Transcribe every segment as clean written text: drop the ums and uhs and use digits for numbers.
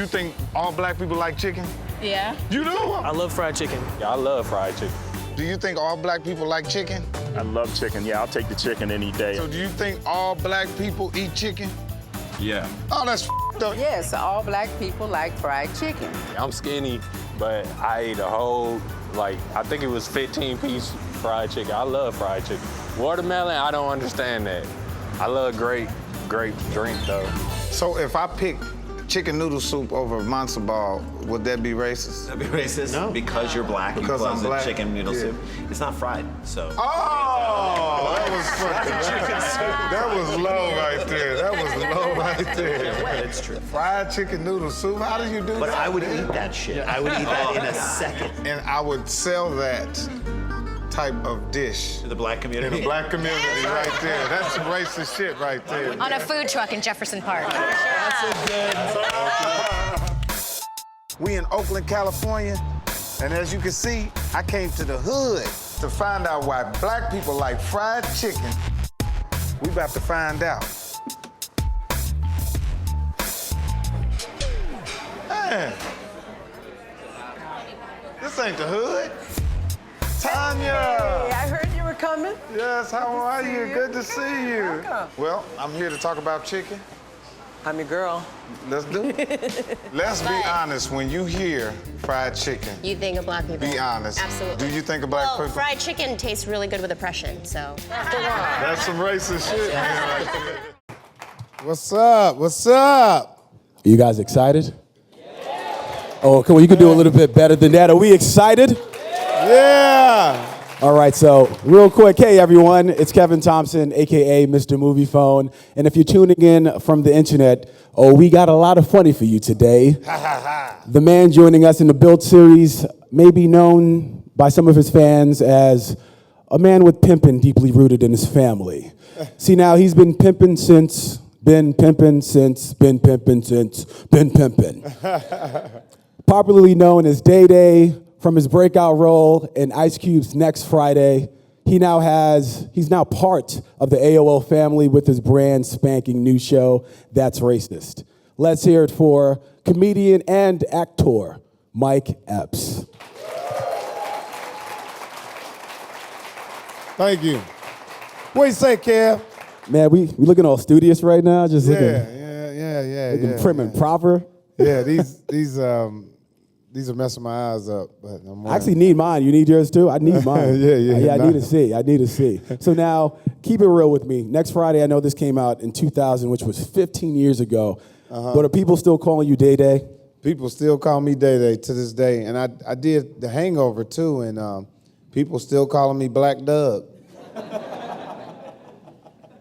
you think all black people like chicken? Yeah. You do? I love fried chicken. Yeah, I love fried chicken. Do you think all black people like chicken? I love chicken. Yeah, I'll take the chicken any day. So do you think all black people eat chicken? Yeah. Oh, that's f***ed up. Yes, all black people like fried chicken. I'm skinny, but I ate a whole, I think it was 15-piece fried chicken. I love fried chicken. Watermelon, I don't understand that. I love grape drink, though. So if I pick chicken noodle soup over matzo ball, would that be racist? That'd be racist? No. Because you're black, Because you I'm put black. chicken noodle soup. It's not fried, so. Oh, that was fucking, that was low right there. That was low right there. It's true. Fried chicken noodle soup, how do you do that? But I would eat that shit. I would eat that in a second. And I would sell that type of dish To the black community. in the black community right there. That's some racist shit right there. On a food truck in Jefferson Park. We in Oakland, California, and as you can see, I came to the hood to find out why black people like fried chicken. We about to find out. Man, this ain't the hood. Tanya! Hey, I heard you were coming. Yes, how are you? you. Good to see you. Welcome. Well, I'm here to talk about chicken. I'm your girl. Let's do it. Let's be honest, when you hear fried chicken, You think of black people. be honest. Absolutely. Do you think of black Well, people? fried chicken tastes really good with oppression, so. That's some racist shit, man. What's up? What's up? Are you guys excited? Oh, come on, you can do a little bit better than that. Are we excited? Yeah. All right, so real quick, hey everyone, it's Kevin Thompson, AKA Mr. Movie Phone. And if you're tuning in from the internet, we got a lot of funny for you today. The man joining us in the Build series may be known by some of his fans as a man with pimpin' deeply rooted in his family. See, now he's been pimpin' since, been pimpin' Popularly known as Day Day from his breakout role in Ice Cube's Next Friday, he's now part of the AOL family with his brand spanking new show, That's Racist. Let's hear it for comedian and actor, Mike Epps. Thank you. What you say, Kev? Man, we looking all studious right now, just looking prim and proper. Yeah, these are messing my eyes up, but I'm I actually need mine. You need yours too? I need mine. Yeah, I need to see. I need to see. So now, keep it real with me. Next Friday, I know this came out in 2000, which was 15 years ago. But are people still calling you Day Day? People still call me Day Day to this day, and I did The Hangover too, and people still calling me Black Doug.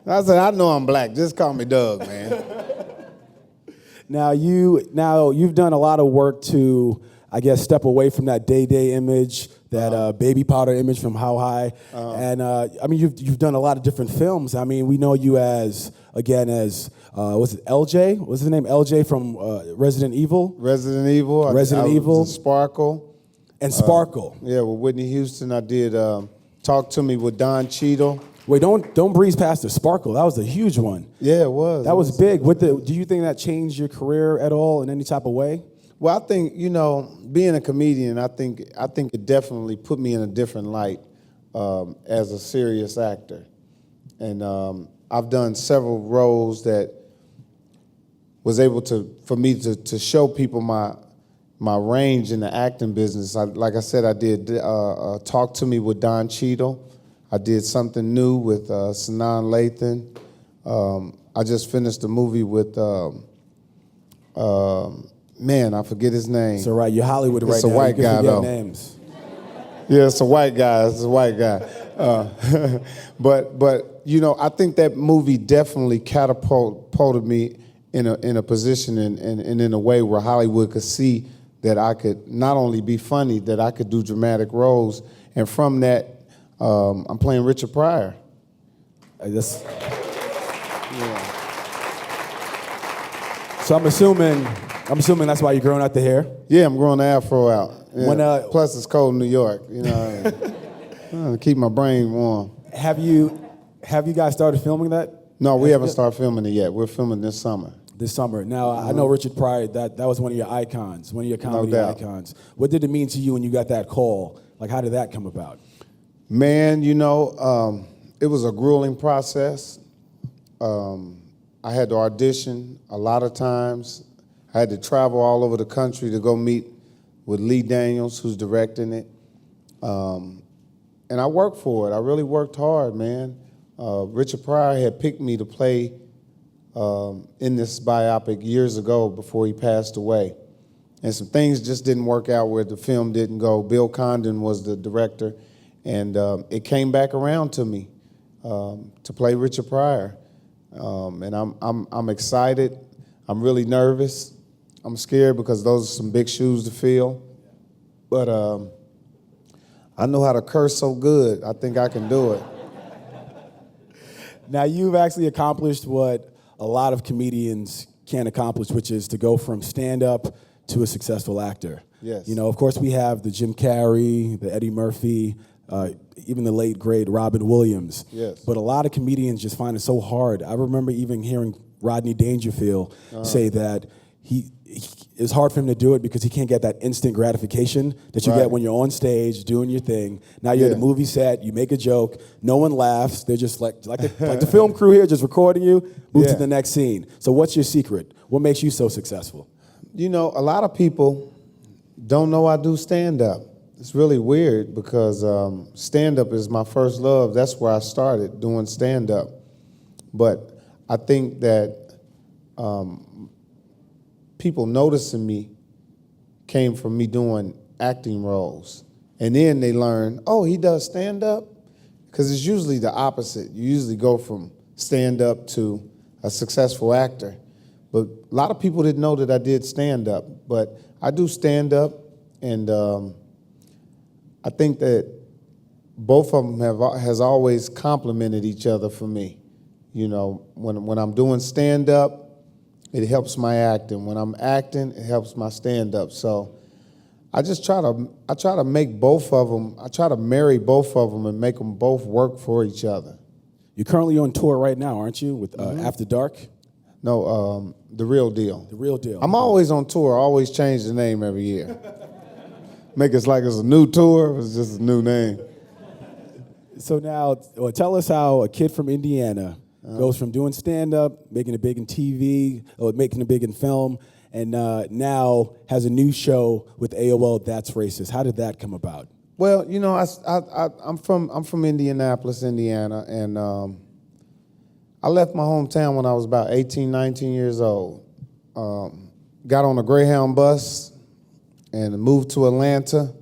I said, I know I'm black. Just call me Doug, man. Now you've done a lot of work to, I guess, step away from that Day Day image, that baby powder image from How High, and I mean you've done a lot of different films. I mean we know you as was it LJ? What's his name? LJ from Resident Evil. Resident Evil. I was in Sparkle. And Sparkle. Yeah, with Whitney Houston, I did Talk to Me with Don Cheadle. Wait, don't breeze past the Sparkle. That was a huge one. Yeah, it was. That was big. Do you think that changed your career at all in any type of way? Well, I think, being a comedian, I think it definitely put me in a different light as a serious actor. And I've done several roles that was able for me to show people my range in the acting business. Like I said, I did Talk to Me with Don Cheadle. I did Something New with Sanaa Lathan. I just finished a movie with, man, I forget his name. It's all right, you're Hollywood right now. It's a white guy, though. Names. Yeah, it's a white guy. It's a white guy. But I think that movie definitely catapulted me in a position and in a way where Hollywood could see that I could not only be funny, that I could do dramatic roles. And from that, I'm playing Richard Pryor. So I'm assuming that's why you're growing out the hair? Yeah, I'm growing the afro out. Yeah. When, Plus, it's cold in New York. Keep my brain warm. Have you guys started filming that? No, we haven't started filming it yet. We're filming this summer. this summer. Now, I know Richard Pryor, that was one of your icons, one of your comedy doubt. icons. What did it mean to you when you got that call? Like, how did that come about? Man, it was a grueling process. I had to audition a lot of times. I had to travel all over the country to go meet with Lee Daniels, who's directing it. And I worked for it. I really worked hard, man. Richard Pryor had picked me to play in this biopic years ago before he passed away. And some things just didn't work out where the film didn't go. Bill Condon was the director, and it came back around to me to play Richard Pryor. And I'm excited. I'm really nervous. I'm scared because those are some big shoes to fill. But I know how to curse so good. I think I can do it. Now, you've actually accomplished what a lot of comedians can't accomplish, which is to go from stand-up to a successful actor. Yes. Of course, we have the Jim Carrey, the Eddie Murphy, even the late, great Robin Williams. Yes. But a lot of comedians just find it so hard. I remember even hearing Rodney Dangerfield say that it's hard for him to do it because he can't get that instant gratification that you Right. get when you're on stage doing your thing. Now you're at a movie set, you make a joke, no one laughs. They're just like the film crew here, just recording you, move to the next scene. So what's your secret? What makes you so successful? A lot of people don't know I do stand-up. It's really weird because stand-up is my first love. That's where I started doing stand-up. But I think that people noticing me came from me doing acting roles. And then they learn, oh, he does stand-up? Because it's usually the opposite. You usually go from stand-up to a successful actor. But a lot of people didn't know that I did stand-up. But I do stand-up, and I think that both of them has always complemented each other for me. When I'm doing stand-up, it helps my acting. When I'm acting, it helps my stand-up. So I try to make both of them. I try to marry both of them and make them both work for each other. You're currently on tour right now, aren't you, with After Dark? No, The Real Deal. The Real Deal. I'm always on tour. I always change the name every year. Make it like it's a new tour. It's just a new name. So now, tell us how a kid from Indiana goes from doing stand-up, making it big in TV, or making it big in film, and now has a new show with AOL That's Racist. How did that come about? Well, I'm from Indianapolis, Indiana, and I left my hometown when I was about 18, 19 years old. Got on a Greyhound bus and moved to Atlanta.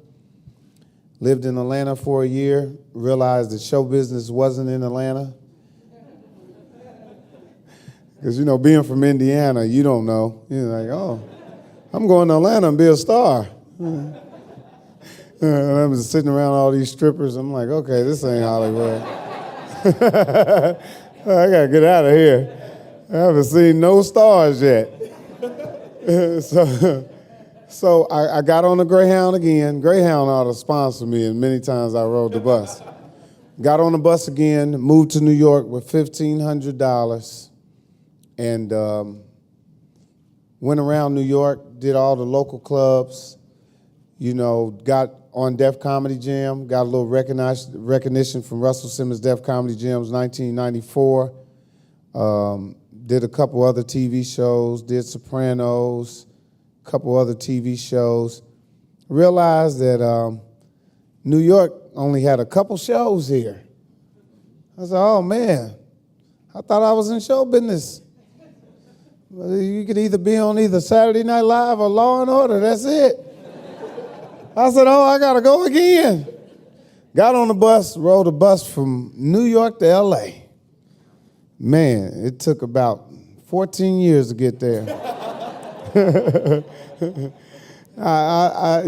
Lived in Atlanta for a year, realized that show business wasn't in Atlanta. Because, being from Indiana, you don't know. You're like, oh, I'm going to Atlanta and be a star. And I was sitting around all these strippers. I'm like, okay, this ain't Hollywood. I got to get out of here. I haven't seen no stars yet. So I got on the Greyhound again. Greyhound ought to sponsor me, and many times I rode the bus. Got on the bus again, moved to New York with $1,500, and went around New York, did all the local clubs, got on Def Comedy Jam, got a little recognition from Russell Simmons Def Comedy Jam's 1994, did a couple other TV shows, did Sopranos, a couple other TV shows. Realized that New York only had a couple shows here. I said, oh man, I thought I was in show business. You could either be on either Saturday Night Live or Law and Order, that's it. I said, oh, I gotta go again. Got on the bus, rode a bus from New York to LA. Man, it took about 14 years to get there. I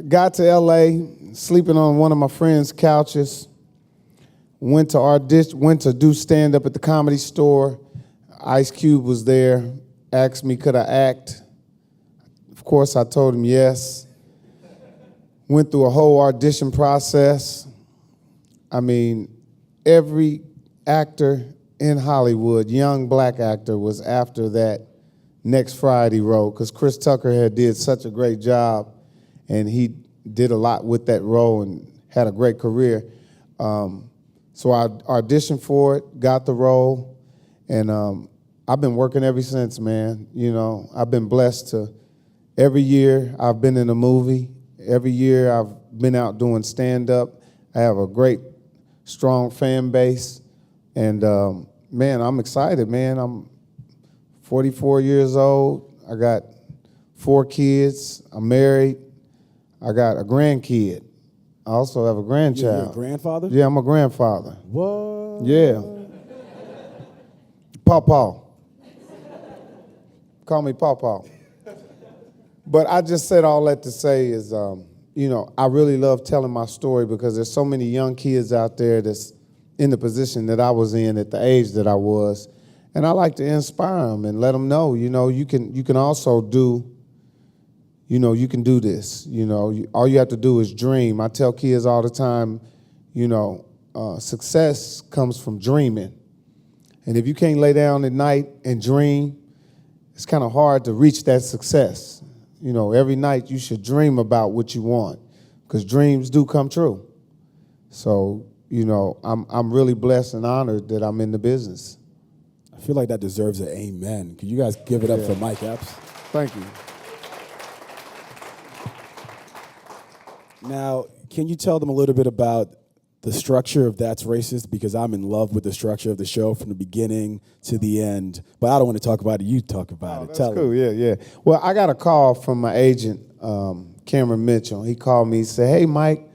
got to LA, sleeping on one of my friends' couches, went to do stand-up at the Comedy Store. Ice Cube was there, asked me, could I act? Of course, I told him yes. Went through a whole audition process. I mean, every actor in Hollywood, young black actor, was after that Next Friday role, because Chris Tucker had did such a great job, and he did a lot with that role and had a great career. So I auditioned for it, got the role, and I've been working ever since, man. You know, I've been blessed to, every year I've been in a movie. Every year I've been out doing stand-up. I have a great, strong fan base. And man, I'm excited, man. I'm 44 years old. I got 4 kids. I'm married. I got a grandkid. I also have a grandchild. You're a grandfather? Yeah, I'm a grandfather. What? Yeah. Pawpaw. Call me Pawpaw. But I just said all that to say is, you know, I really love telling my story because there's so many young kids out there that's in the position that I was in at the age that I was. And I like to inspire them and let them know, you know, you can also do, you know, you can do this. You know, all you have to do is dream. I tell kids all the time, you know, success comes from dreaming. And if you can't lay down at night and dream, it's kind of hard to reach that success. You know, every night you should dream about what you want, because dreams do come true. So, you know, I'm really blessed and honored that I'm in the business. I feel like that deserves an amen. Could you guys give it up for Mike Epps? Thank you. Now, can you tell them a little bit about the structure of That's Racist? Because I'm in love with the structure of the show from the beginning to the end. But I don't want to talk about it. You talk about it. That's Tell cool. them. Yeah. Well, I got a call from my agent, Cameron Mitchell. He called me. He said, "Hey, Mike,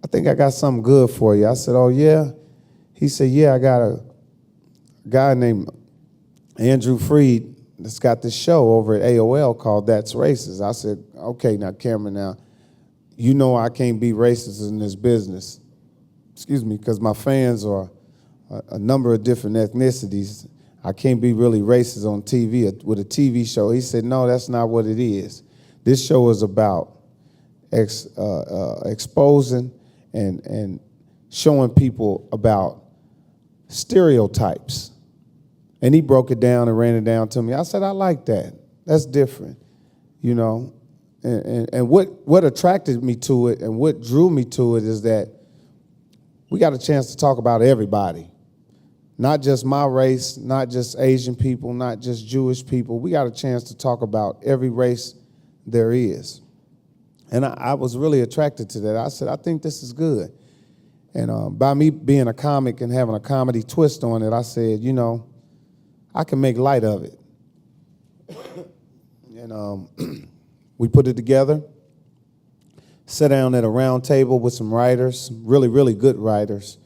I think I got something good for you." I said, "Oh, yeah?" He said, "Yeah, I got a guy named Andrew Freed that's got this show over at AOL called That's Racist." I said, "Okay, now, Cameron, now, you know I can't be racist in this business." Excuse me, because my fans are a number of different ethnicities. I can't be really racist on TV with a TV show. He said, "No, that's not what it is. This show is about exposing and showing people about stereotypes." And he broke it down and ran it down to me. I said, "I like that. That's different, you know." And what attracted me to it and what drew me to it is that we got a chance to talk about everybody, not just my race, not just Asian people, not just Jewish people. We got a chance to talk about every race there is. And I was really attracted to that. I said, I think this is good. And by me being a comic and having a comedy twist on it, I said, you know, I can make light of it. And we put it together. Sat down at a round table with some writers, really, really good writers.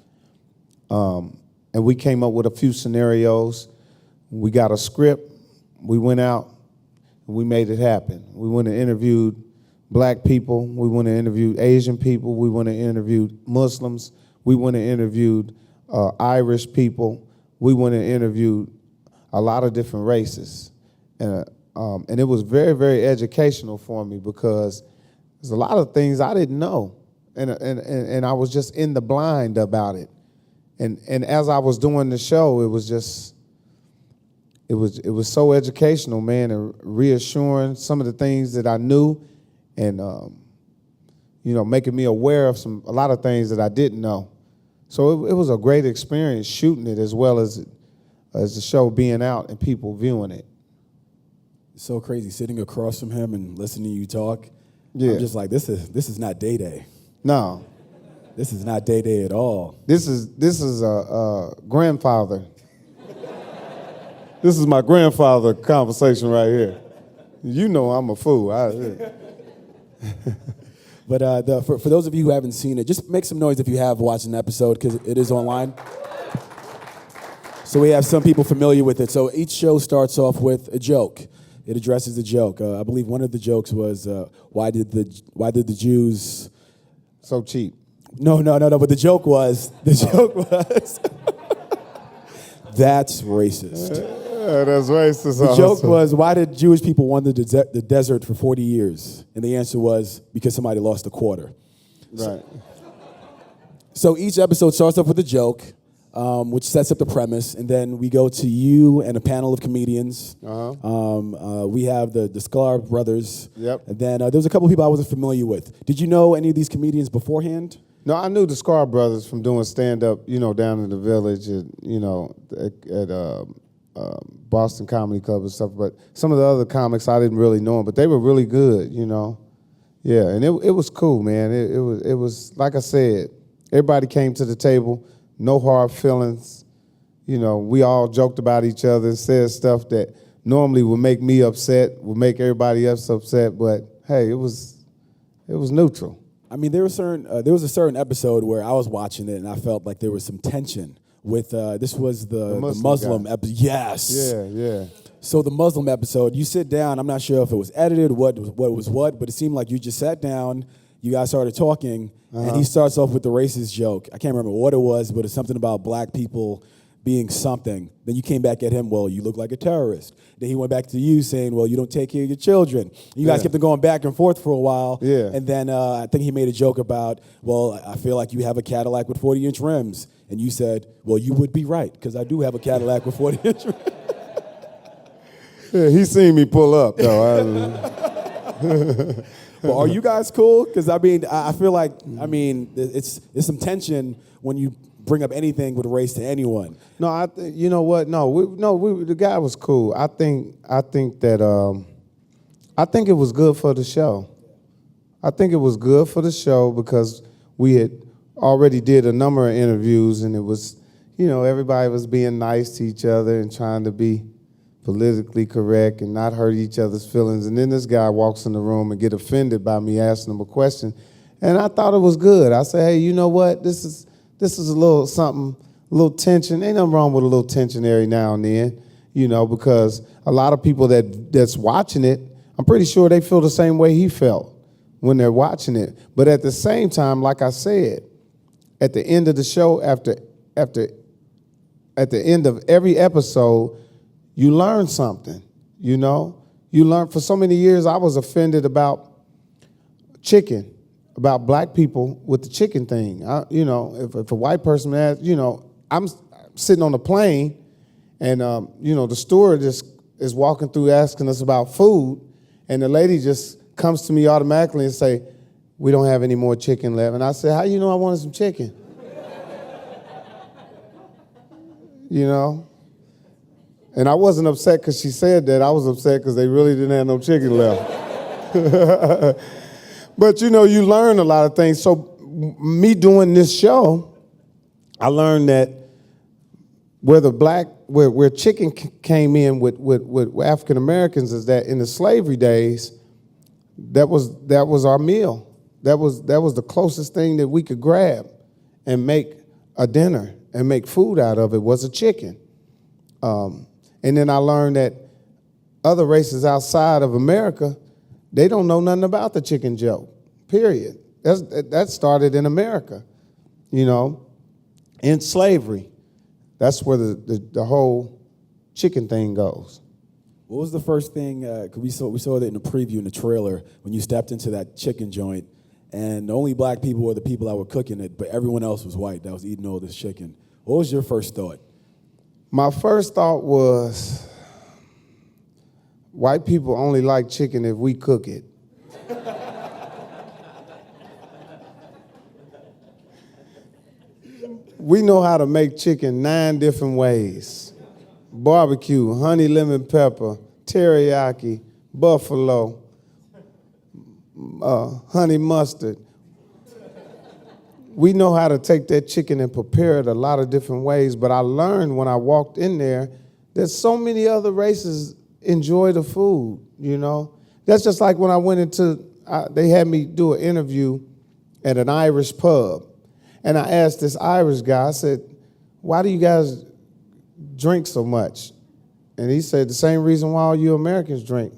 And we came up with a few scenarios. We got a script. We went out and we made it happen. We went and interviewed black people. We went and interviewed Asian people. We went and interviewed Muslims. We went and interviewed Irish people. We went and interviewed a lot of different races. And it was very, very educational for me because there's a lot of things I didn't know, and I was just in the blind about it. And as I was doing the show, it was so educational, man, and reassuring some of the things that I knew, and you know, making me aware of a lot of things that I didn't know. So it was a great experience shooting it as well as the show being out and people viewing it. It's so crazy sitting across from him and listening to you talk. Yeah. I'm just like, this is not Day. No. This is not Day at all. This is a grandfather. This is my grandfather conversation right here. You know I'm a fool. But for those of you who haven't seen it, just make some noise if you have watched an episode, because it is online. So we have some people familiar with it. So each show starts off with a joke. It addresses a joke. I believe one of the jokes was, why did the Jews... So cheap. No, but the joke was, that's racist. Yeah, that's racist. The joke was, why did Jewish people wander the desert for 40 years? And the answer was, because somebody lost a quarter. Right. So each episode starts off with a joke. which sets up the premise, and then we go to you and a panel of comedians. We have the Sklar brothers. Yep. And then there's a couple of people I wasn't familiar with. Did you know any of these comedians beforehand? No, I knew the Scar Brothers from doing stand-up, down in the Village, at Boston Comedy Club and stuff. But some of the other comics, I didn't really know them, but they were really good, Yeah, and it was cool, man. It was like I said, everybody came to the table, no hard feelings. We all joked about each other and said stuff that normally would make me upset, would make everybody else upset. But hey, it was neutral. I mean, there was a certain episode where I was watching it and I felt like there was some tension with this was the Muslim episode. Yes. Yeah. So the Muslim episode, you sit down. I'm not sure if it was edited, what was what, but it seemed like you just sat down. You guys started talking, and he starts off with the racist joke. I can't remember what it was, but it's something about black people being something. Then you came back at him, well, you look like a terrorist. Then he went back to you saying, well, you don't take care of your children. You guys kept on going back and forth for a while. Yeah. And then I think he made a joke about, well, I feel like you have a Cadillac with 40-inch rims. And you said, well, you would be right, because I do have a Cadillac with 40-inch rims. Yeah, he seen me pull up, though. Well, are you guys cool? Because, I feel like, it's some tension when you bring up anything with race to anyone. No, you know what? The guy was cool. I think that I think it was good for the show. I think it was good for the show because we had already did a number of interviews, and it was, everybody was being nice to each other and trying to be politically correct and not hurt each other's feelings. And then this guy walks in the room and get offended by me asking him a question, and I thought it was good. I said, hey, you know what? This is a little something, a little tension. Ain't nothing wrong with a little tension every now and then, because a lot of people that's watching it, I'm pretty sure they feel the same way he felt when they're watching it. But at the same time, like I said, at the end of the show, at the end of every episode, you learn something, You learn. For so many years, I was offended about chicken, about black people with the chicken thing. If a white person asks, I'm sitting on a plane, and the steward is walking through asking us about food, and the lady just comes to me automatically and say, we don't have any more chicken left. And I said, how you know I wanted some chicken? And I wasn't upset because she said that. I was upset because they really didn't have no chicken left. But you learn a lot of things. So me doing this show, I learned that where chicken came in with African Americans is that in the slavery days, that was our meal. That was the closest thing that we could grab and make a dinner and make food out of. It was a chicken. And then I learned that other races outside of America, they don't know nothing about the chicken joke, period. That started in America, in slavery. That's where the whole chicken thing goes. What was the first thing, cause we saw that in the preview in the trailer, when you stepped into that chicken joint, and the only black people were the people that were cooking it, but everyone else was white that was eating all this chicken. What was your first thought? My first thought was, white people only like chicken if we cook it. We know how to make chicken 9 different ways. Barbecue, honey lemon pepper, teriyaki, buffalo, honey mustard. We know how to take that chicken and prepare it a lot of different ways, but I learned when I walked in there that so many other races enjoy the food, That's just like when I went they had me do an interview at an Irish pub, and I asked this Irish guy, I said, why do you guys drink so much? And he said, the same reason why all you Americans drink.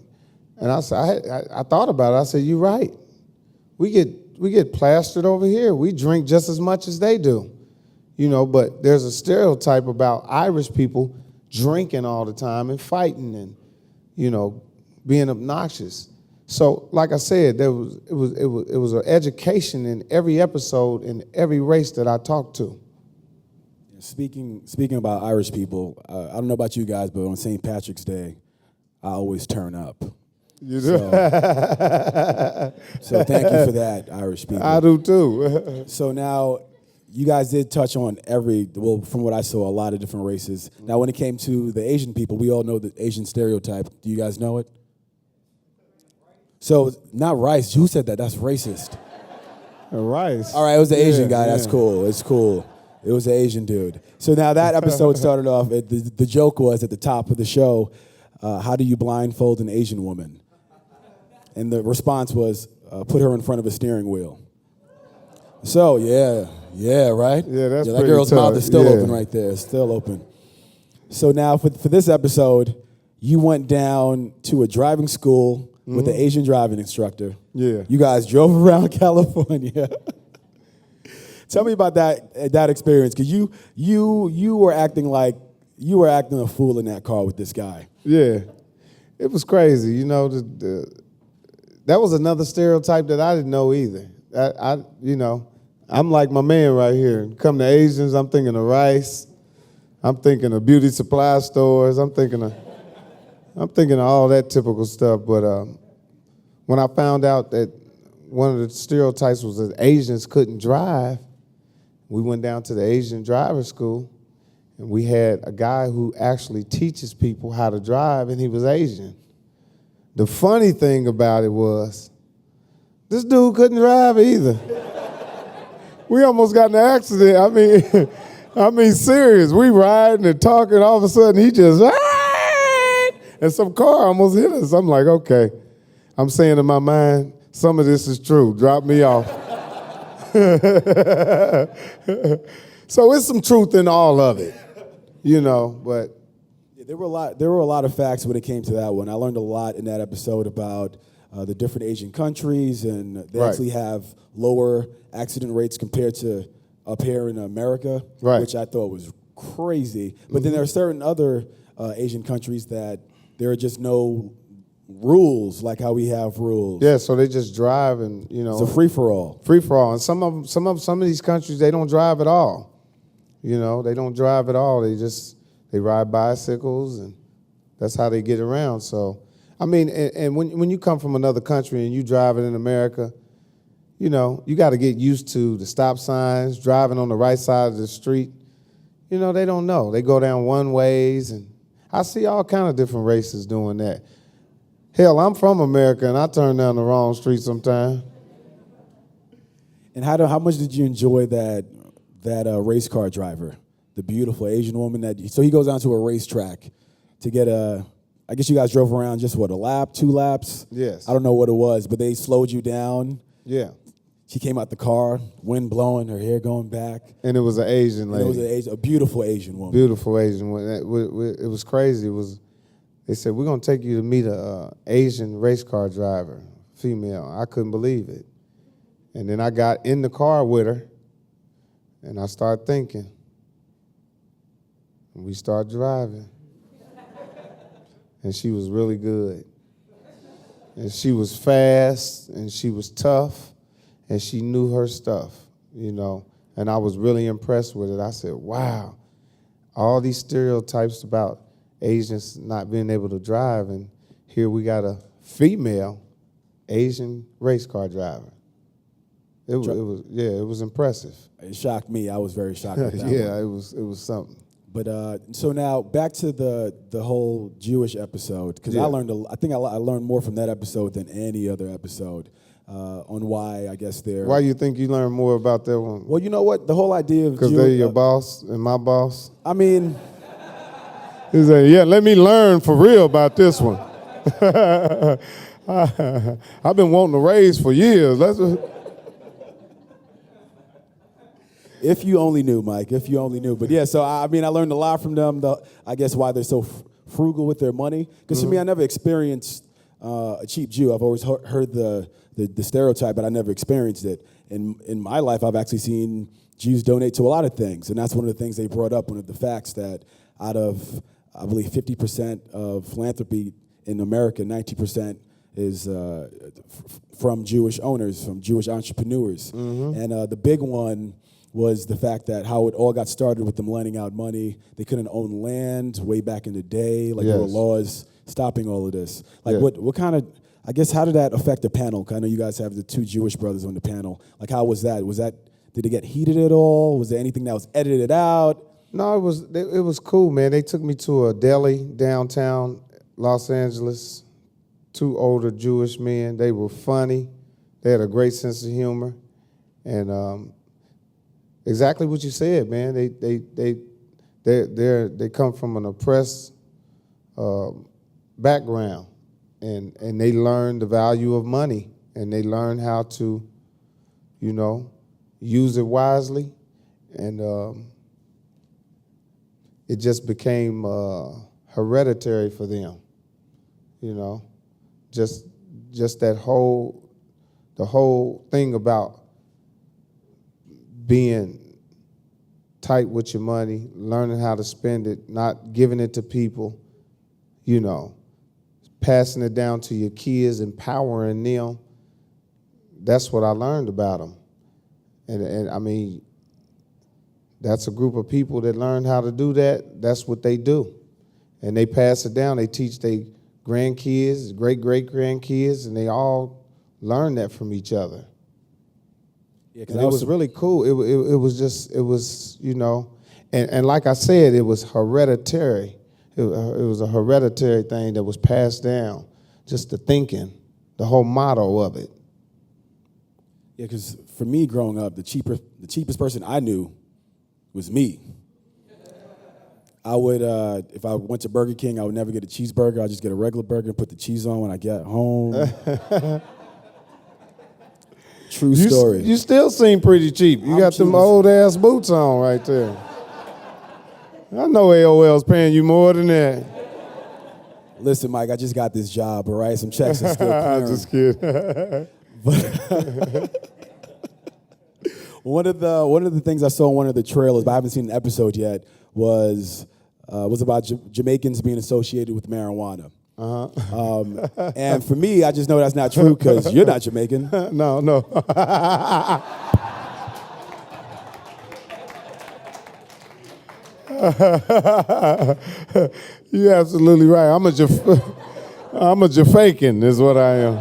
And I said, I thought about it. I said, you're right. We get plastered over here. We drink just as much as they do, but there's a stereotype about Irish people drinking all the time and fighting and, being obnoxious. So, like I said, it was an education in every episode in every race that I talked to. Speaking about Irish people, I don't know about you guys, but on St. Patrick's Day, I always turn up. You do? So thank you for that, Irish people. I do too. So now, you guys did touch on from what I saw, a lot of different races. Now, when it came to the Asian people, we all know the Asian stereotype. Do you guys know it? So, not rice. Who said that? That's racist. Rice. All right, it was the Asian guy. Yeah. That's cool. It's cool. It was the Asian dude. So now that episode started off, the joke was at the top of the show, how do you blindfold an Asian woman? And the response was, put her in front of a steering wheel. So, yeah, right? Yeah, that's that pretty girl's tough. mouth is still Yeah. open right there, still open. So now for this episode, you went down to a driving school with an Asian driving instructor. Yeah. You guys drove around California. Tell me about that experience, because you were acting a fool in that car with this guy. Yeah, it was crazy. You know, that was another stereotype that I didn't know either. I'm like my man right here. Come to Asians, I'm thinking of rice. I'm thinking of beauty supply stores. I'm thinking of all that typical stuff. But when I found out that one of the stereotypes was that Asians couldn't drive, we went down to the Asian driver school, and we had a guy who actually teaches people how to drive, and he was Asian. The funny thing about it was, this dude couldn't drive either. We almost got in an accident. I mean, serious. We riding and talking, all of a sudden he just, and some car almost hit us. I'm like, okay. I'm saying in my mind, some of this is true. Drop me off. So it's some truth in all of it, but. There were a lot of facts when it came to that one. I learned a lot in that episode about the different Asian countries, and they actually have lower accident rates compared to up here in America, which I thought was crazy. But then there are certain other Asian countries that there are just no rules like how we have rules. Yeah, so they just drive and it's a free for all. Free for all, and some of these countries they don't drive at all. They don't drive at all. They ride bicycles, and that's how they get around. So, I mean, and when you come from another country and you drive it in America, you got to get used to the stop signs, driving on the right side of the street. They don't know. They go down one ways, and I see all kind of different races doing that. Hell, I'm from America, and I turn down the wrong street sometimes. And how much did you enjoy that race car driver? The beautiful Asian woman so he goes down to a racetrack to get I guess you guys drove around just a lap, 2 laps? Yes. I don't know what it was, but they slowed you down. Yeah. She came out the car, wind blowing, her hair going back. And it was an Asian lady. And it was a beautiful Asian woman. Beautiful Asian woman. It was crazy. They said, we're going to take you to meet a Asian race car driver, female. I couldn't believe it. And then I got in the car with her, and I started thinking. We started driving, and she was really good. And she was fast, and she was tough, and she knew her stuff, And I was really impressed with it. I said, wow, all these stereotypes about Asians not being able to drive, and here we got a female Asian race car driver. It was impressive. It shocked me. I was very shocked at that Yeah, one. it was something. But so now back to the whole Jewish episode, because Yeah. I think I learned more from that episode than any other episode on why I guess they're. Why you think you learned more about that one? Well, you know what? The whole idea of Because they're your boss and my boss? I mean, He said, yeah, let me learn for real about this one. I've been wanting to raise for years. if you only knew, Mike. If you only knew. But yeah, so I learned a lot from them. I guess why they're so frugal with their money. Because to me, I never experienced a cheap Jew. I've always heard the stereotype, but I never experienced it. In my life, I've actually seen Jews donate to a lot of things, and that's one of the things they brought up. One of the facts that out of, I believe, 50% of philanthropy in America, 90% is from Jewish owners, from Jewish entrepreneurs. And the big one was the fact that how it all got started with them lending out money. They couldn't own land way back in the day. Like there were Yes. laws stopping all of this. Like Yeah. what kind of, I guess, how did that affect the panel? 'Cause I know you guys have the two Jewish brothers on the panel. Like how was that? Did it get heated at all? Was there anything that was edited out? No, it was cool, man. They took me to a deli downtown Los Angeles. Two older Jewish men. They were funny. They had a great sense of humor, and exactly what you said, man. They come from an oppressed background, and they learn the value of money, and they learn how to, use it wisely, and it just became hereditary for them, just the whole thing about being tight with your money, learning how to spend it, not giving it to people, passing it down to your kids, empowering them. That's what I learned about them. And I mean, that's a group of people that learn how to do that. That's what they do. And they pass it down. They teach their grandkids, great-great-grandkids, and they all learn that from each other. Yeah, And it was really cool. It was, and like I said, it was hereditary. It was a hereditary thing that was passed down, just the thinking, the whole motto of it. Yeah, because for me growing up, the cheapest person I knew was me. I would, if I went to Burger King, I would never get a cheeseburger. I'd just get a regular burger and put the cheese on when I get home. True story. You still seem pretty cheap. You got them old-ass boots on right there. I know AOL's paying you more than that. Listen, Mike, I just got this job, all right? Some checks are still I'm clearing. just kidding. One of the things I saw in one of the trailers, but I haven't seen an episode yet, was about Jamaicans being associated with marijuana. And for me, I just know that's not true because you're not Jamaican. No. You're absolutely right. I'm a Jamaican is what I am.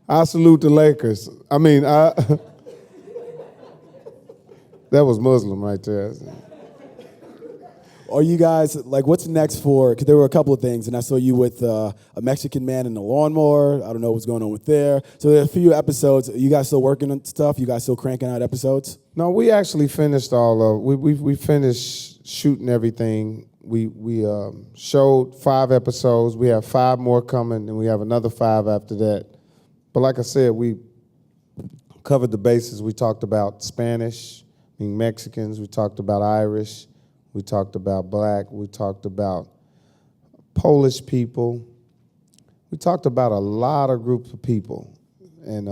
I salute the Lakers. I mean, that was Muslim right there. Are you guys, like, what's next for, because there were a couple of things, and I saw you with a Mexican man in the lawnmower. I don't know what's going on with there. So there are a few episodes. Are you guys still working on stuff? You guys still cranking out episodes? No, we actually finished we finished shooting everything. We showed 5 episodes. We have 5 more coming, and we have another 5 after that. But like I said, we covered the bases. We talked about Spanish, being Mexicans. We talked about Irish. We talked about black. We talked about Polish people. We talked about a lot of groups of people. And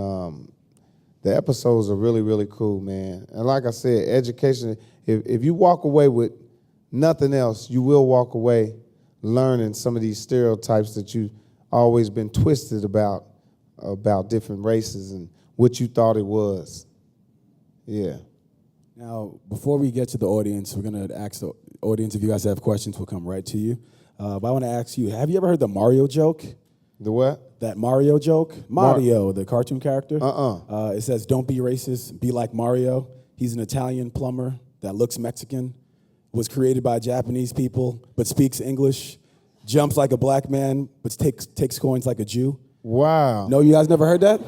the episodes are really, really cool, man. And like I said, education, if you walk away with nothing else, you will walk away learning some of these stereotypes that you've always been twisted about different races and what you thought it was. Yeah. Now, before we get to the audience, we're going to ask the audience if you guys have questions. We'll come right to you. But I want to ask you, have you ever heard the Mario joke? The what? That Mario joke? Mario, the cartoon character. Uh-uh. It says, don't be racist, be like Mario. He's an Italian plumber that looks Mexican, was created by Japanese people, but speaks English, jumps like a black man, but takes coins like a Jew. Wow. No, you guys never heard that?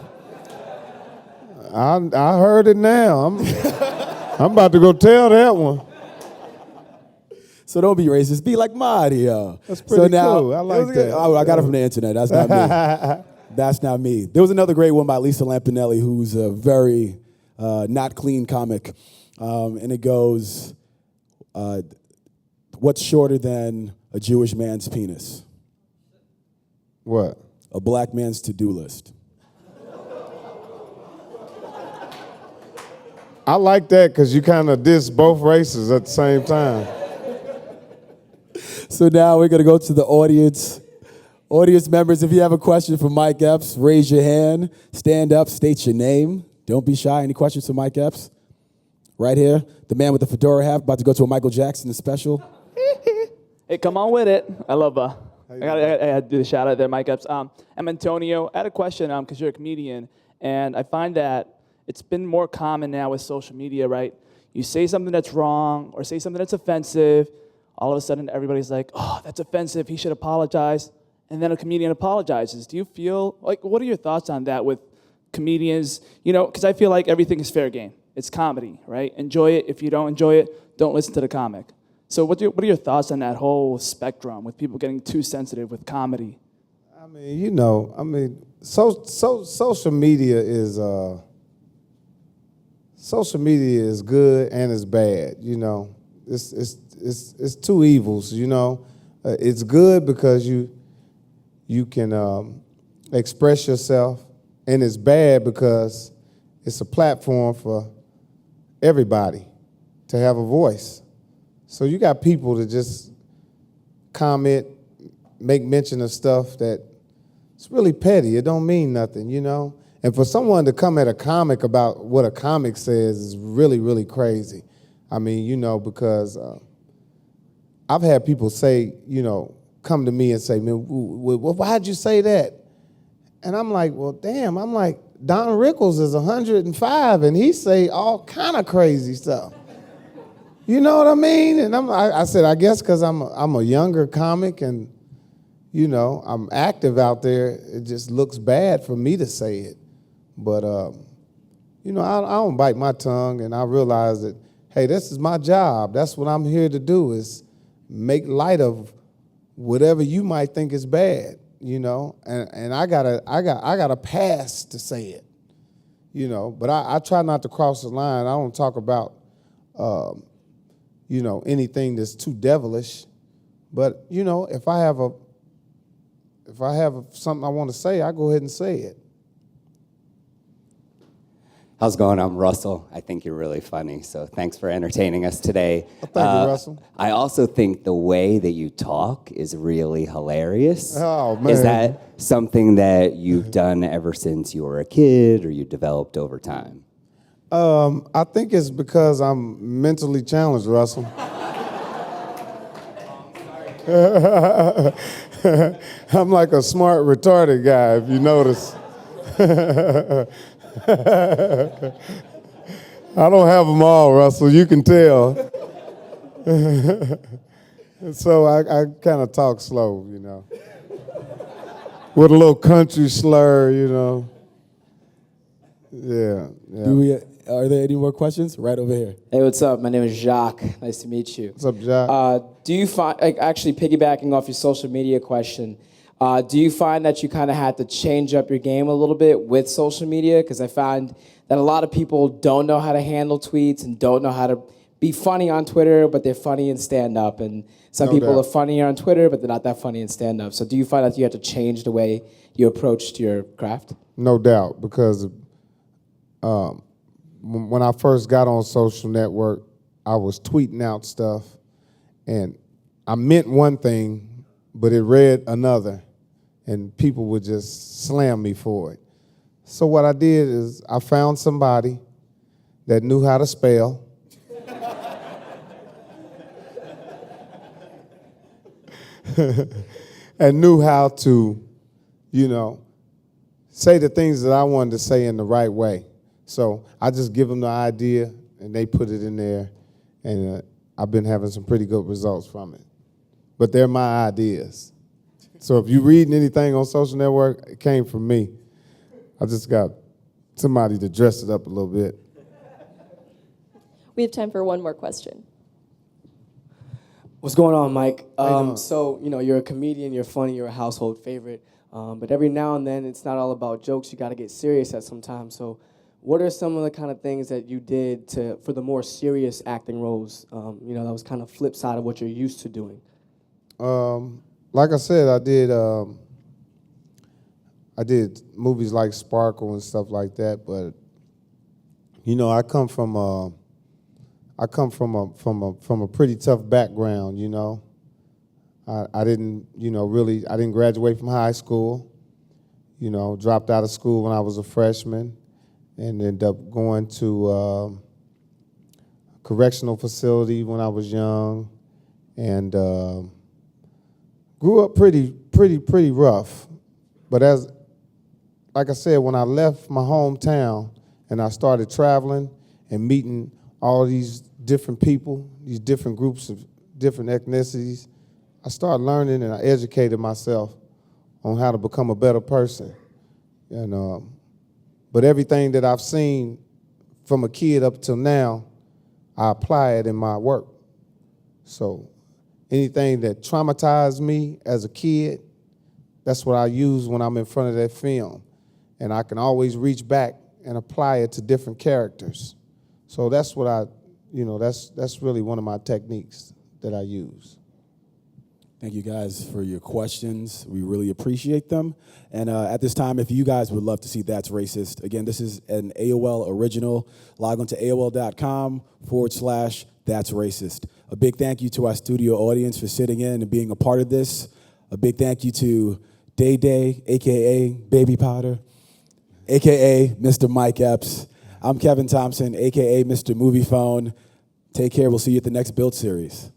I heard it now. I'm about to go tell that one. So don't be racist. Be like Mario. That's pretty so now, cool. I like that. Oh, I got it from the internet. That's not me. That's not me. There was another great one by Lisa Lampanelli, who's a very not clean comic. And it goes, what's shorter than a Jewish man's penis? What? A black man's to-do list. I like that because you kind of diss both races at the same time. So now we're going to go to the audience. Audience members, if you have a question for Mike Epps, raise your hand, stand up, state your name. Don't be shy. Any questions for Mike Epps? right here, the man with the fedora hat, about to go to a Michael Jackson special. Hey, come on with it. I love I had to do the shout out there, Mike Epps. I'm Antonio. I had a question because you're a comedian, and I find that it's been more common now with social media, right? You say something that's wrong or say something that's offensive, all of a sudden everybody's like, oh, that's offensive, he should apologize, and then a comedian apologizes. Do you feel, like, what are your thoughts on that with comedians? You know, because I feel like everything is fair game. It's comedy, right? Enjoy it. If you don't enjoy it, don't listen to the comic. So what are your thoughts on that whole spectrum with people getting too sensitive with comedy? I mean, you know, social media is good and it's bad. You know, it's two evils. You know, it's good because you can express yourself, and it's bad because it's a platform for everybody to have a voice. So you got people that just comment, make mention of stuff that it's really petty. It don't mean nothing, you know? And for someone to come at a comic about what a comic says is really, really crazy. I mean, you know, because I've had people say, you know, come to me and say, man, why'd you say that? And I'm like, well, damn, I'm like, Don Rickles is 105 and he say all kind of crazy stuff. You know what I mean? And I said, I guess because I'm a younger comic and, you know, I'm active out there, it just looks bad for me to say it. But, you know, I don't bite my tongue, and I realize that, hey, this is my job. That's what I'm here to do, is make light of whatever you might think is bad, you know? And I got a pass to say it, you know? But I try not to cross the line. I don't talk about you know, anything that's too devilish. But, you know, if I have something I want to say, I go ahead and say it. How's it going? I'm Russell. I think you're really funny, so thanks for entertaining us today. Well, thank you, Russell. I also think the way that you talk is really hilarious. Oh, man. Is that something that you've done ever since you were a kid, or you developed over time? I think it's because I'm mentally challenged, Russell. I'm like a smart, retarded guy, if you notice. I don't have them all, Russell, you can tell. So I kind of talk slow, you know. With a little country slur, you know. Yeah. Are there any more questions? Right over here. Hey, what's up? My name is Jacques. Nice to meet you. What's up, Jacques? Do you find, actually piggybacking off your social media question, do you find that you kind of had to change up your game a little bit with social media? Because I find that a lot of people don't know how to handle tweets and don't know how to be funny on Twitter, but they're funny in stand-up. And some people are funnier on Twitter, but they're not that funny in stand-up. So do you find that you have to change the way you approached your craft? No doubt, because when I first got on social network, I was tweeting out stuff, and I meant one thing, but it read another, and people would just slam me for it. So what I did is I found somebody that knew how to spell, and knew how to, you know, say the things that I wanted to say in the right way. So I just give them the idea, and they put it in there, and I've been having some pretty good results from it. But they're my ideas. So if you're reading anything on social network, it came from me. I just got somebody to dress it up a little bit. We have time for one more question. What's going on, Mike? So, you know, you're a comedian, you're funny, you're a household favorite, but every now and then it's not all about jokes. You got to get serious at some time. So what are some of the kind of things that you did for the more serious acting roles, you know, that was kind of flip side of what you're used to doing? Like I said, I did movies like Sparkle and stuff like that, but you know, I come from a pretty tough background, you know. I didn't graduate from high school, you know, dropped out of school when I was a freshman, and ended up going to correctional facility when I was young, and grew up pretty rough. But like I said, when I left my hometown and I started traveling and meeting all these different people, these different groups of different ethnicities, I started learning and I educated myself on how to become a better person. And but everything that I've seen from a kid up till now, I apply it in my work. So anything that traumatized me as a kid, that's what I use when I'm in front of that film. And I can always reach back and apply it to different characters. So that's what that's really one of my techniques that I use. Thank you guys for your questions. We really appreciate them. And at this time, if you guys would love to see That's Racist, again, this is an AOL original. Log on to AOL.com/That's Racist. A big thank you to our studio audience for sitting in and being a part of this. A big thank you to Day Day, a.k.a. Baby Powder, a.k.a. Mr. Mike Epps. I'm Kevin Thompson, a.k.a. Mr. Movie Phone. Take care. We'll see you at the next Build series.